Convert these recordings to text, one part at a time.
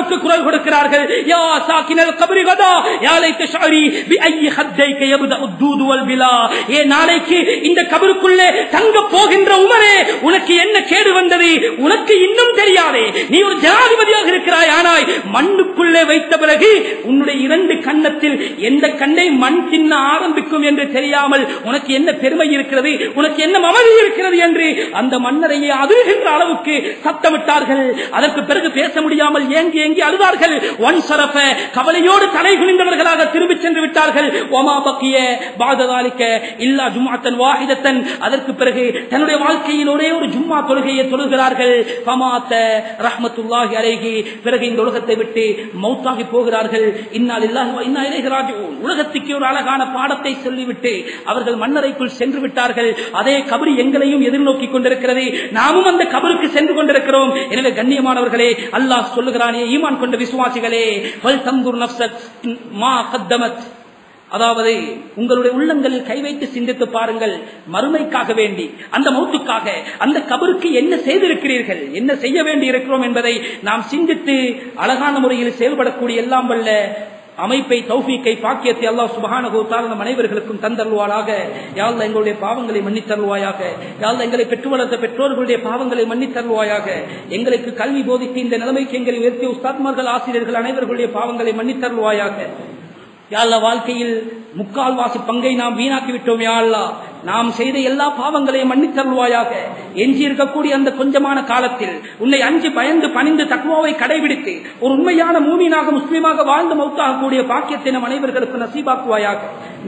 அல்லாஹ்வுக்கு குரல் கொடுக்கிறார்கள். யா சாகினல் கப்ரி கதா யா லைத ஷஅரி பி ஐயி ஹத்தைக யப்தா உத்தூது வல் பிலா. ஏ நாளைக்கு இந்த கபருக்குள்ளே தங்க போகின்ற உமரே, உனக்கு என்ன கேடு வந்தது? உனக்கு இன்னும் தெரியாதே. நீ ஒரு ஜனாதிபதியாக இருக்கிறாய். ஆனாய் மண்ணுக்குள்ளே வைத்த பிறகு உன்னுடைய 2 கன்னத்தில் எந்த கண்ணை மண் தின்ன ஆரம்பிக்கும் என்று தெரியாமல் உனக்கு என்ன பெருமை இருக்கிறது, உனக்கு என்ன மமதி இருக்கிறது என்று அந்த மன்னரையே அதிர்கின்ற அளவுக்கு சத்தமிட்டார்கள். அதற்கு பிறகு பேச முடியாமல் ஏங்கி ஏங்கி அழுதார்கள். ஒன் சரஃப கவலையோடு தலை குனிந்தவர்களாக திரும்பி சென்று விட்டார்கள். ஒமா பக்கிய பாததாலிக்க இல்லா ஜும்ஆத்தன் வாஹிதத்தன். அதற்கு பிறகு தன்னுடைய வாழ்க்கையில் ஒரே ஒரு ஜும்மா தொழுகையை தொழுகிறார்கள். ஃபமாத்த ரஹ்மத்துல்லாஹி அலைஹி. பிறகு இந்த உலகத்தை விட்டு மௌத்தாகி போகிறார்கள். இன்னா லில்லாஹி வ இன்னா இலைஹி ராஜிஊன். உலகத்துக்கு ஒரு அழகான பாடத்தை சொல்லிவிட்டு அவர்கள் மன்னரைக்குள் சென்று விட்டார்கள். அதே கபர் எங்களையும் எதிர்நோக்கி கொண்டிருக்கிறது. நாமும் அந்த கபருக்கு சென்று கொண்டிருக்கிறோம். எனவே கண்ணியமானவர்களே, அல்லாஹ் சொல்லுகிறானே, ஈமான் கொண்ட விசுவாசிகளே, வல் தன்துர் நஃப்ஸத் மா கத்தமத். அதாவது உங்களுடைய உள்ளங்களில் கை வைத்து சிந்தித்து பாருங்கள். மறுமைக்காக வேண்டி, அந்த மௌத்துக்காக, அந்த கபருக்கு என்ன செய்திருக்கிறீர்கள், என்ன செய்ய வேண்டி இருக்கிறோம் என்பதை நாம் சிந்தித்து அழகான முறையில் செயல்படக்கூடிய எல்லாம் வல்ல அமைப்பை, தௌஃபீக்கை, பாக்கியத்தை அல்லாஹ் சுப்ஹானஹு வ தஆலா நம் அனைவர்களுக்கும் தந்தருள்வாராக. யா அல்லாஹ் எங்களுடைய பாவங்களை மன்னித்தருள்வாயாக. யா அல்லாஹ் எங்களை பெற்று வளர்த்த பெற்றோர்களுடைய பாவங்களை மன்னித்தருள்வாயாக. எங்களுக்கு கல்வி போதித்து இந்த நிலைமைக்கு எங்களை உயர்த்திய உஸ்தாத்மார்கள், ஆசிரியர்கள் அனைவர்களுடைய பாவங்களை மன்னித்தருள்வாயாக. யா அல்லாஹ் வாழ்க்கையில் முக்கால்வாசி பங்கை நாம் வீணாக்கி விட்டோம். யா அல்லாஹ் நாம் செய்த எல்லா பாவங்களையும் மன்னித்தருள்வாயாக. எஞ்சி இருக்கக்கூடிய அந்த கொஞ்சமான காலத்தில் உன்னை அஞ்சு பயந்து பணிந்து தக்வாவை கடைபிடித்து ஒரு உண்மையான மூமினாக, முஸ்லிமாக வாழ்ந்து மௌத்தாகக்கூடிய பாக்கியத்தை நம் அனைவர்களுக்கு நசீபாக்குவாயாக.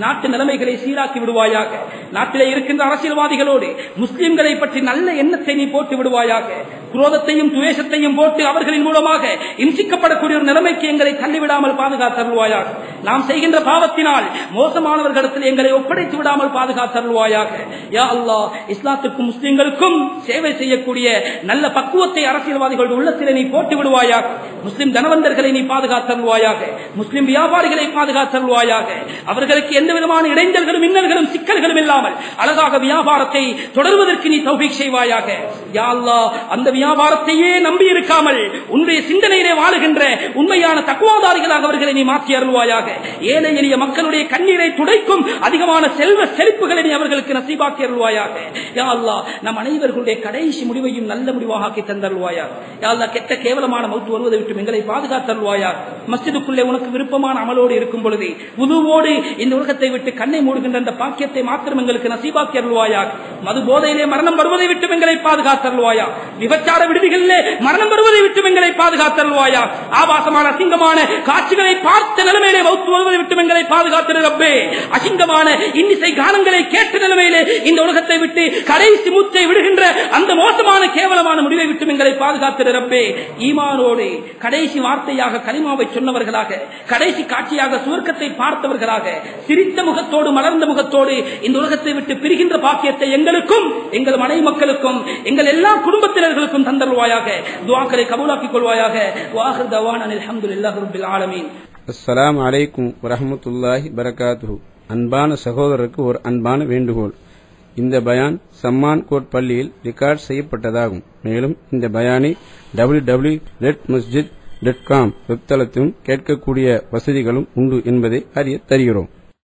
நாட்டு நிலைமைகளை சீராக்கி விடுவாயாக. நாட்டிலே இருக்கின்ற அரசியல்வாதிகளோடு முஸ்லிம்களை பற்றி நல்ல எண்ணத்தை நீ போட்டு விடுவாயாக. குரோதத்தையும் துவேஷத்தையும் போட்டு அவர்களின் மூலமாக இம்சிக்கப்படக்கூடிய ஒரு நிலைமைக்கு எங்களை தள்ளிவிடாமல் பாதுகாத்தருள்வாயாக. நாம் செய்கின்ற பாவத்தினால் மோசமானவர்களிடத்தில் எங்களை ஒப்படைத்து விடாமல் பாதுகாத்தருள்வாயாக. யா அல்லாஹ் இஸ்லாத்துக்கும் முஸ்லிம்களுக்கும் சேவை செய்யக்கூடிய நல்ல பக்குவத்தை அரசியல்வாதிகளுடைய உள்ளத்திலே நீ போட்டு விடுவாயாக. முஸ்லிம் தனவந்தர்களை நீ பாதுகாத்தருள்வாயாக. முஸ்லிம் வியாபாரிகளை பாதுகாத்தருள்வாயாக. அவர்களுக்கு எந்த விதமான இடைஞ்சல்களும் இன்னல்களும் சிக்கல்களும் இல்லாமல் அழகாக வியாபாரத்தை தொடர்வதற்கு நீ தௌஃபீக் செய்வாயாக. யா அல்லாஹ் அந்த வியாபாரத்தையே நம்பி இருக்காமல் உன்னுடைய சிந்தனையிலே வாழுகின்ற உண்மையான தக்வாதாரிகளாக அவர்களை நீ மாற்றி அருள்வாயாக. ஏழை எளிய மக்களுடைய கண்ணீரை துடைக்கும் அதிகமான செல்வ செழிப்புகளை நீ அவர்களுக்கு நசீபாக்கி அருள்வாயாக. யா அல்லாஹ் நம் அனைவர்களுடைய கடைசி முடிவையும் நல்ல முடிவாக ஆக்கி தந்தருள்வாயாக. யா அல்லாஹ் கெட்ட கேவலமான மௌத்து வருவதை விட்டு எங்களை பாதுகாத்தருள்வாயாக. மஸ்ஜிதுக்குள்ளே உனக்கு விருப்பமான அமலோடு இருக்கும் பொழுது உதுவோடு இந்த உலகத்தை விட்டு கண்ணை மூடுகின்ற அந்த பாக்கியத்தை மாத்திரம் எங்களுக்கு நசீபாக்கி அருள்வாயாக. மது போதையிலே மரணம் வருவதை விட்டு எங்களை பாதுகாத்தருள்வாயா. விபச்சார விடுதிகளிலே மரணம் வருவதை விட்டு எங்களை பாதுகாத்தருள்வாயா. ஆபாசமான அசிங்கமான காட்சிகளை பார்த்த நிலைமையிலே மௌத்து வருவதை விட்டு எங்களை பாதுகாத்திரு ரப்பே. அசிங்கமான இன்னிசை கானங்களை கேட்ட நிலைமையிலே இந்த உலகத்தை விட்டு கடைசி மூச்சை விடுகின்ற அந்த மோசமான கேவலமான முடிவை விட்டு எங்களை பாதுகாத்திரு ரப்பே. ஈமானோடு கடைசி வார்த்தையாக கலிமாவை சொன்னவர்களாக, கடைசி காட்சியாக சுவர்க்கத்தை பார்த்தவர்களாக, சிரித்த முகத்தோடு மலர்ந்த முகத்தோடு இந்த உலகத்தை விட்டு பிரிகின்ற பாக்கியத்தை எங்களுக்கும் எங்கள் மனை மக்களுக்கும் எங்கள் எல்லா குடும்பத்தினர்களுக்கும் தந்தருள்வாயாக. துஆக்களை கபூலாக்கிக் கொள்வாயாக. வாஹிர் தவானா அல்ஹம்துலில்லாஹி ரப்பில் ஆலமீன். அஸ்ஸலாமு அலைக்கும் வரஹ்மத்துல்லாஹி பரகாத்துஹு. அன்பான சகோதரருக்கு ஒரு அன்பான வேண்டுகோள். இந்த பயான் சம்மான் கோட் பள்ளியில் ரெக்கார்ட் செய்யப்பட்டதாகும். மேலும் இந்த பயானை www.masjid.com வெப்தளத்திலும் கேட்கக்கூடிய வசதிகளும் உண்டு என்பதை அறிய தருகிறோம்.